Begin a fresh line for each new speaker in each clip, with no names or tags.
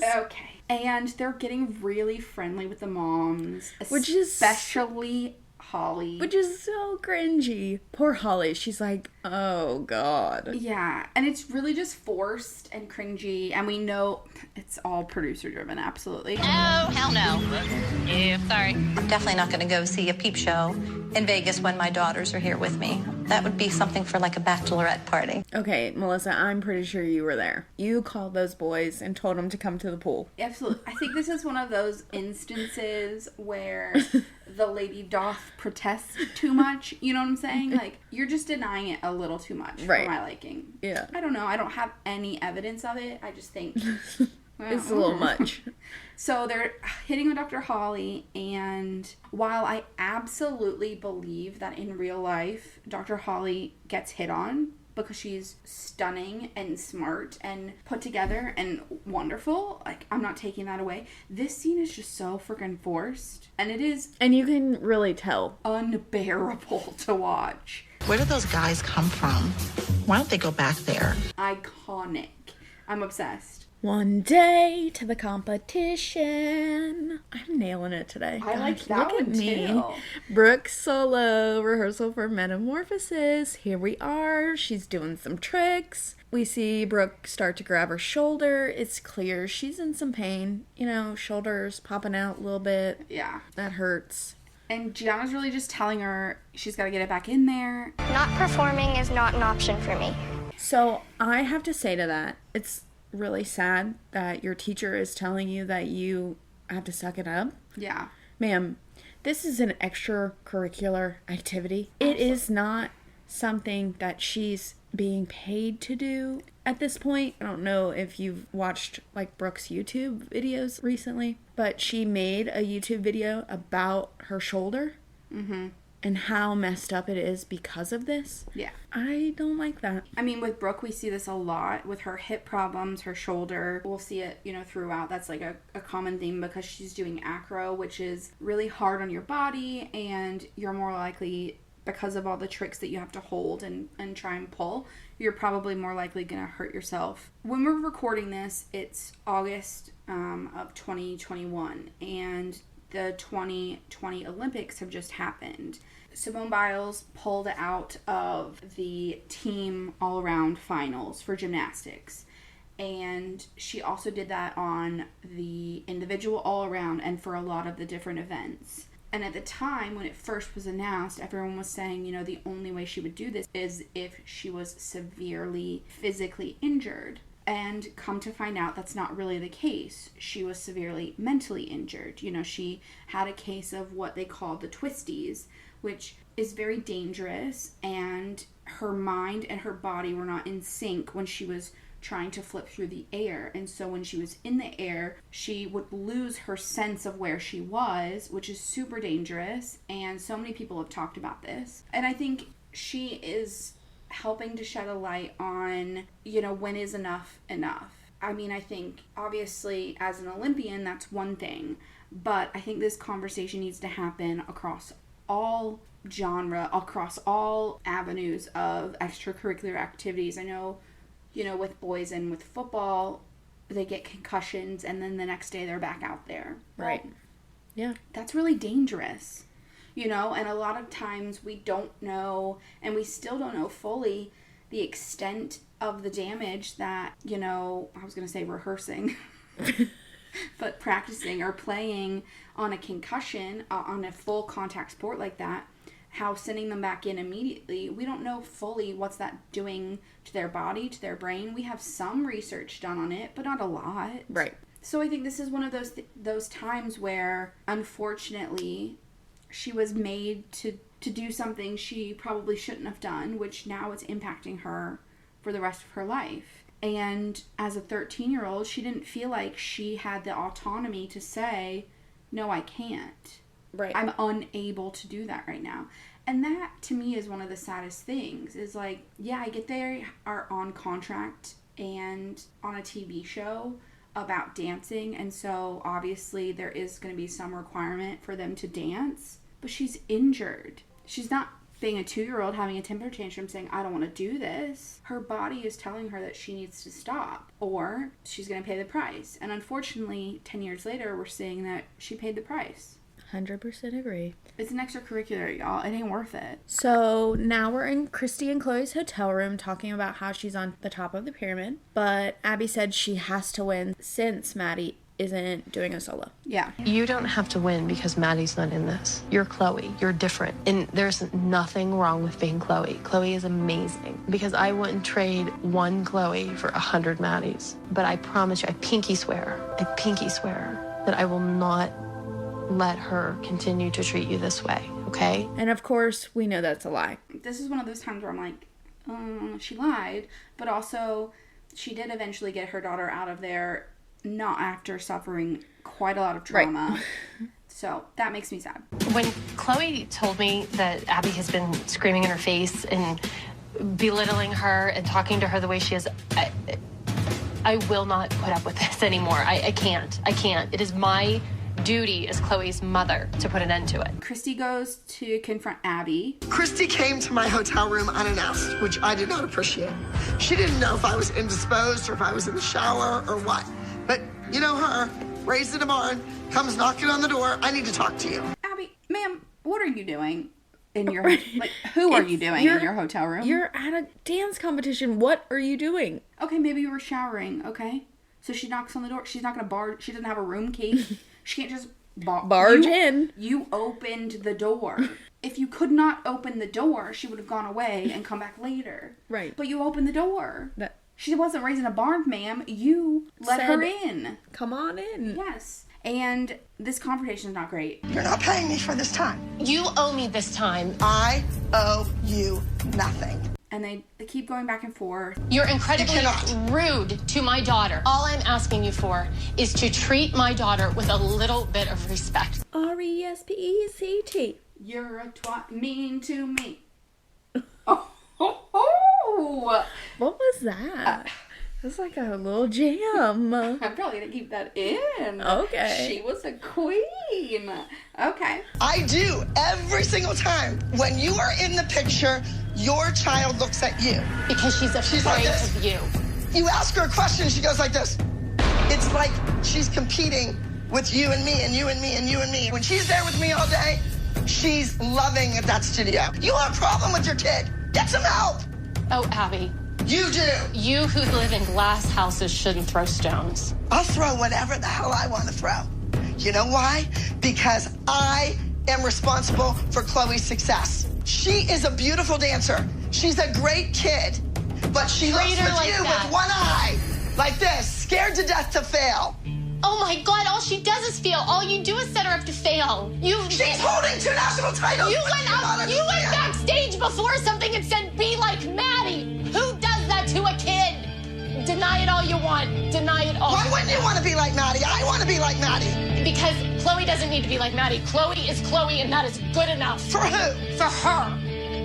in-laws.
Okay. And they're getting really friendly with the moms.
Which is...
especially Holly.
Which is so cringy. Poor Holly. She's like, oh, God.
Yeah. And it's really just forced and cringy. And we know it's all producer-driven, absolutely.
Oh, hell no. No, sorry. I'm definitely not going to go see a peep show in Vegas when my daughters are here with me. That would be something for like a bachelorette party.
Okay, Melissa, I'm pretty sure you were there. You called those boys and told them to come to the pool.
Absolutely. I think this is one of those instances where the lady doth protest too much. You know what I'm saying? Like, you're just denying it a little too much for my liking.
Yeah.
I don't know. I don't have any evidence of it. I just think... well,
it's a little much.
So they're hitting on Dr. Holly, and while I absolutely believe that in real life, Dr. Holly gets hit on because she's stunning and smart and put together and wonderful, like, I'm not taking that away. This scene is just so freaking forced, and it is...
and you can really tell.
...unbearable to watch.
Where did those guys come from? Why don't they go back there?
Iconic. I'm obsessed.
One day to the competition. I'm nailing it today.
I like that
look
one
at me.
too.
Brooke solo rehearsal for Metamorphosis. Here we are. She's doing some tricks. We see Brooke start to grab her shoulder. It's clear she's in some pain. You know, shoulders popping out a little bit.
Yeah.
That hurts.
And Gianna's really just telling her she's got to get it back in there.
Not performing is not an option for me.
So I have to say to that, it's really sad that your teacher is telling you that you have to suck it up.
Yeah.
Ma'am, this is an extracurricular activity. It is not something that she's being paid to do at this point. I don't know if you've watched like Brooke's YouTube videos recently, but she made a YouTube video about her shoulder. Mm-hmm. And how messed up it is because of this.
Yeah.
I don't like that.
I mean, with Brooke, we see this a lot with her hip problems, her shoulder. We'll see it, you know, throughout. That's like a common theme because she's doing acro, which is really hard on your body, and you're more likely, because of all the tricks that you have to hold and try and pull, you're probably more likely going to hurt yourself. When we're recording this, it's August of 2021, and the 2020 Olympics have just happened. Simone Biles pulled out of the team all-around finals for gymnastics. And she also did that on the individual all-around and for a lot of the different events. And at the time, when it first was announced, everyone was saying, you know, the only way she would do this is if she was severely physically injured. And come to find out, that's not really the case. She was severely mentally injured. You know, she had a case of what they call the twisties, which is very dangerous, and her mind and her body were not in sync when she was trying to flip through the air. And so when she was in the air, she would lose her sense of where she was, which is super dangerous. And so many people have talked about this. And I think she is helping to shed a light on, you know, when is enough enough. I mean, I think obviously as an Olympian, that's one thing, but I think this conversation needs to happen across all genre, across all avenues of extracurricular activities. I know, you know, with boys and with football, they get concussions and then the next day they're back out there.
Right.
Well,
yeah.
That's really dangerous. You know, and a lot of times we don't know, and we still don't know fully the extent of the damage that, you know, I was going to say rehearsing, but practicing or playing on a concussion, on a full contact sport like that, how sending them back in immediately, we don't know fully what's that doing to their body, to their brain. We have some research done on it, but not a lot.
Right.
So I think this is one of those times where, unfortunately, she was made to do something she probably shouldn't have done, which now it's impacting her for the rest of her life. And as a 13-year-old, she didn't feel like she had the autonomy to say, no, I can't.
Right.
I'm unable to do that right now. And that, to me, is one of the saddest things, is like, yeah, I get they are on contract and on a TV show about dancing, and so obviously there is going to be some requirement for them to dance, but she's injured. She's not being a 2-year-old having a temper tantrum saying, I don't want to do this, her body is telling her that she needs to stop or she's going to pay the price. And unfortunately, 10 years later, we're seeing that she paid the price.
100% agree.
It's an extracurricular, y'all. It ain't worth it.
So now we're in Christy and Chloe's hotel room talking about how she's on the top of the pyramid. But Abby said she has to win since Maddie isn't doing a solo.
Yeah.
You don't have to win because Maddie's not in this. You're Chloe. You're different. And there's nothing wrong with being Chloe. Chloe is amazing. Because I wouldn't trade one Chloe for 100 Maddies. But I promise you, I pinky swear that I will not let her continue to treat you this way, okay?
And of course, we know that's a lie.
This is one of those times where I'm like, she lied. But also, she did eventually get her daughter out of there, not after suffering quite a lot of trauma. Right. So that makes me sad.
When Chloe told me that Abby has been screaming in her face and belittling her and talking to her the way she is, I will not put up with this anymore. I can't. It is my duty as Chloe's mother to put an end to it.
Christy goes to confront Abby.
Christy came to my hotel room unannounced, which I did not appreciate. She didn't know if I was indisposed or if I was in the shower or what. But you know her, raised in a barn, comes knocking on the door. I need to talk to you.
Abby, ma'am, what are you doing in your, like, who are you doing in your hotel room?
You're at a dance competition. What are you doing?
Okay, maybe you were showering, okay? So she knocks on the door. She's not going to barge. She doesn't have a room key. She can't just barge in. You opened the door. If you could not open the door, she would have gone away and come back later.
Right.
But you opened the door. She wasn't raised in a barn, ma'am. You let her in.
Come on in.
Yes. And this confrontation is not great.
You're not paying me for this time.
You owe me this time.
I owe you nothing.
And they keep going back and forth.
You're incredibly rude to my daughter. All I'm asking you for is to treat my daughter with a little bit of respect.
RESPECT.
You're a twat mean to me.
What was that? It's like a little jam.
I'm probably going to keep that in.
Okay.
She was a queen. Okay.
I do every single time. When you are in the picture, your child looks at you.
Because she's afraid of you.
You ask her a question, she goes like this. It's like she's competing with you and me and you and me and you and me. When she's there with me all day, she's loving at that studio. You have a problem with your kid. Get some help.
Oh, Abby.
You do.
You who live in glass houses shouldn't throw stones.
I'll throw whatever the hell I want to throw. You know why? Because I am responsible for Chloe's success. She is a beautiful dancer. She's a great kid. But she looks with you with one eye, like this, scared to death to fail.
Oh my God, all she does is fail. All you do is set her up to fail.
She's holding 2 national titles.
You went backstage before something and said, be like Maddie. Who does that to a kid? Deny it all you want. Deny it all.
Why wouldn't you want to be like Maddie? I want to be like Maddie.
Because Chloe doesn't need to be like Maddie. Chloe is Chloe, and that is good enough.
For who?
For her.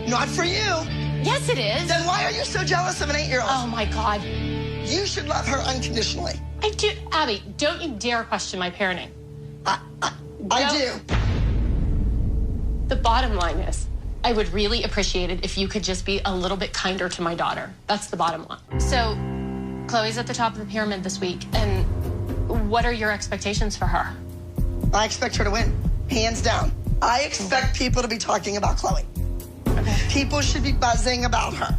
Not for you.
Yes, it is.
Then why are you so jealous of an 8-year-old?
Oh my God.
You should love her unconditionally.
I do. Abby, don't you dare question my parenting.
I do.
The bottom line is, I would really appreciate it if you could just be a little bit kinder to my daughter. That's the bottom line. So, Chloe's at the top of the pyramid this week, and what are your expectations for her?
I expect her to win, hands down. I expect people to be talking about Chloe.
Okay.
People should be buzzing about her.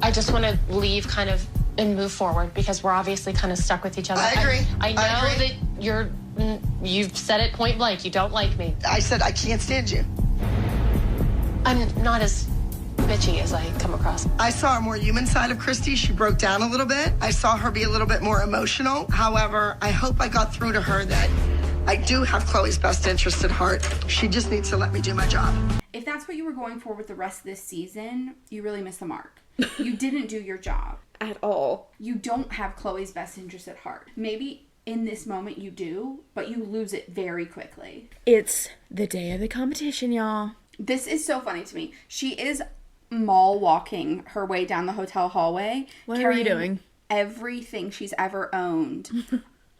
I just want to leave kind of and move forward because we're obviously kind of stuck with each other.
I agree.
I know that you've said it point blank. You don't like me.
I said I can't stand you.
I'm not as bitchy as I come across.
I saw a more human side of Christy. She broke down a little bit. I saw her be a little bit more emotional. However, I hope I got through to her that I do have Chloe's best interest at heart. She just needs to let me do my job.
If that's what you were going for with the rest of this season, you really missed the mark. You didn't do your job.
At all.
You don't have Chloe's best interest at heart. Maybe in this moment you do, but you lose it very quickly.
It's the day of the competition, y'all.
This is so funny to me. She is mall walking her way down the hotel hallway.
What are you doing?
Everything she's ever owned.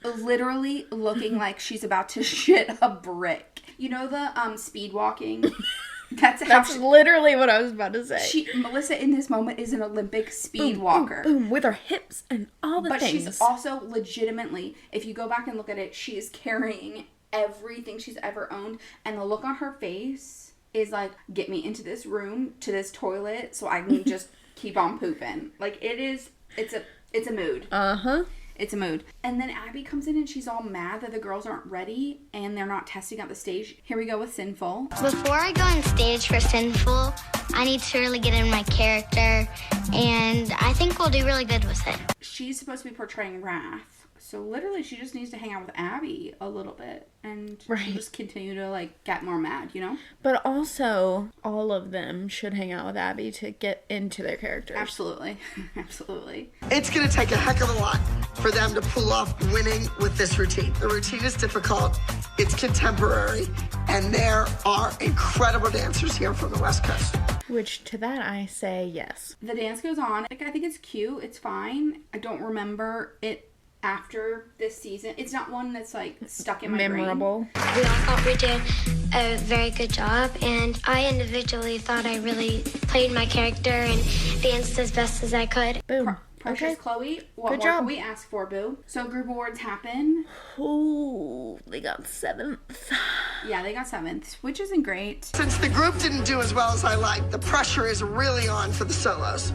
Literally looking like she's about to shit a brick. You know the speed walking?
That's literally what I was about to say.
Melissa in this moment is an Olympic speed walker.
Boom, boom, with her hips and all the things.
But she's also legitimately, if you go back and look at it, she is carrying everything she's ever owned. And the look on her face is like, get me into this room, to this toilet, so I can just keep on pooping. Like, it's a mood.
Uh-huh.
It's a mood. And then Abby comes in and she's all mad that the girls aren't ready and they're not testing out the stage. Here we go with Sinful.
Before I go on stage for Sinful, I need to really get in my character, and I think we'll do really good with it.
She's supposed to be portraying Wrath. So literally she just needs to hang out with Abby a little bit and she'll just continue to like get more mad, you know?
But also, all of them should hang out with Abby to get into their characters.
Absolutely. Absolutely.
It's going to take a heck of a lot for them to pull off winning with this routine. The routine is difficult, it's contemporary, and there are incredible dancers here from the West Coast.
Which, to that, I say yes.
The dance goes on. Like, I think it's cute. It's fine. I don't remember it after this season. It's not one that's like stuck in my
memorable
brain. We all thought we did a very good job, and I individually thought I really played my character and danced as best as I could.
Boom.
Precious Chloe, what
Good
more
job.
can we ask for, boo? So group awards happen.
Oh, they got 7th.
Yeah, they got 7th, which isn't great.
Since the group didn't do as well as I liked, the pressure is really on for the solos.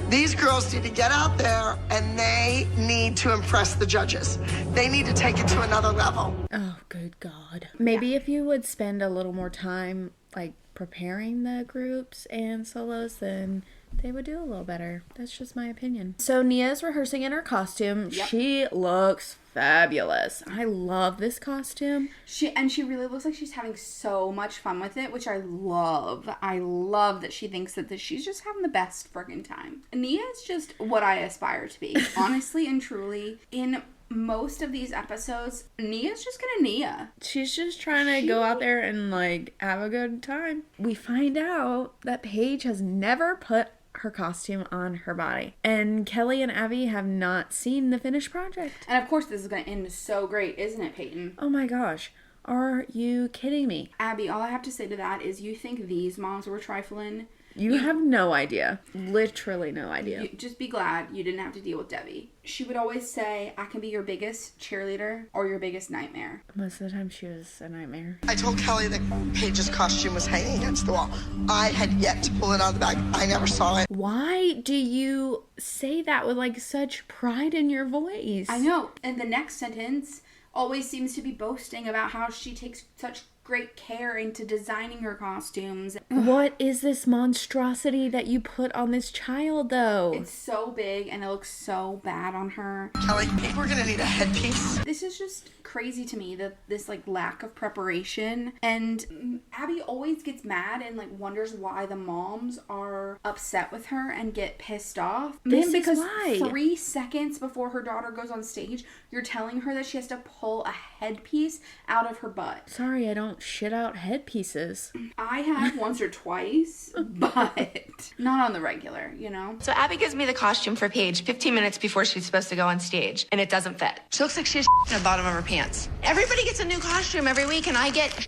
These girls need to get out there and they need to impress the judges. They need to take it to another level.
Oh, good God. Maybe if you would spend a little more time, like, preparing the groups and solos, then they would do a little better. That's just my opinion. So Nia's rehearsing in her costume. Yep. She looks fabulous. I love this costume.
She really looks like she's having so much fun with it, which I love. I love that she thinks that she's just having the best friggin' time. Nia is just what I aspire to be, honestly and truly. In most of these episodes, Nia's just gonna Nia.
She's just trying to go out there and like have a good time. We find out that Paige has never put her costume on her body, and Kelly and Abby have not seen the finished project.
And of course this is going to end so great, isn't it, Peyton?
Oh my gosh, are you kidding me?
Abby, all I have to say to that is you think these moms were trifling?
You have no idea. Literally no idea.
Just be glad you didn't have to deal with Debbie. She would always say, I can be your biggest cheerleader or your biggest nightmare.
Most of the time she was a nightmare.
I told Kelly that Paige's costume was hanging against the wall. I had yet to pull it out of the bag. I never saw it.
Why do you say that with like such pride in your voice?
I know. And the next sentence always seems to be boasting about how she takes such great care into designing her costumes.
What is this monstrosity that you put on this child, though?
It's so big and it looks so bad on her.
Kelly, I think we're gonna need a headpiece.
This is just crazy to me, that this like lack of preparation. And Abby always gets mad and like wonders why the moms are upset with her and get pissed off.
This
because
is why.
3 seconds before her daughter goes on stage, you're telling her that she has to pull a headpiece out of her butt.
Sorry, I don't shit out headpieces.
I have once or twice, but not on the regular, you know?
So Abby gives me the costume for Paige 15 minutes before she's supposed to go on stage, and it doesn't fit. She looks like she has in the bottom of her pants. Everybody gets a new costume every week, and I get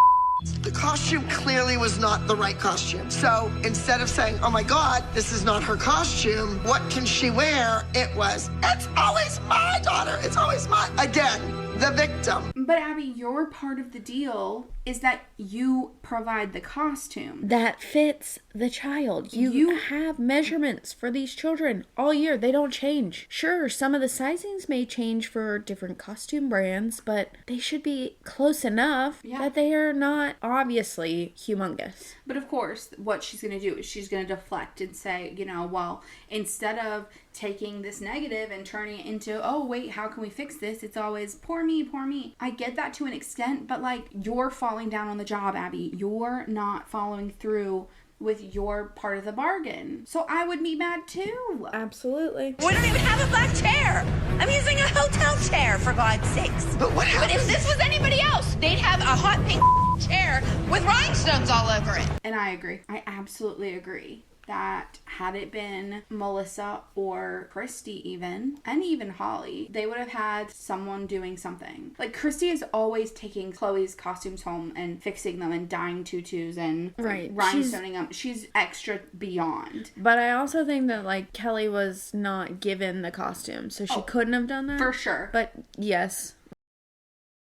The costume clearly was not the right costume. So instead of saying, oh my God, this is not her costume, what can she wear? It was, it's always my daughter. It's always my, again, the victim.
But Abby, your part of the deal is that you provide the costume.
That fits the child. You have measurements for these children all year. They don't change. Sure, some of the sizings may change for different costume brands, but they should be close enough that they are not obviously humongous.
But of course, what she's going to do is she's going to deflect and say, you know, well, instead of taking this negative and turning it into, oh, wait, how can we fix this? It's always, poor me, poor me. I get that to an extent, but like, you're falling down on the job, Abby. You're not following through with your part of the bargain. So I would be mad too.
Absolutely.
We don't even have a black chair. I'm using a hotel chair, for God's sakes.
But what happened?
But if this was anybody else, they'd have a hot pink chair with rhinestones all over it.
And I agree. I absolutely agree. that had it been Melissa or Christy even, and even Holly, they would have had someone doing something. Like, Christy is always taking Chloe's costumes home and fixing them and dyeing tutus and rhinestoning them. She's extra beyond.
But I also think that, like, Kelly was not given the costume, so she couldn't have done that.
For sure.
But, yes.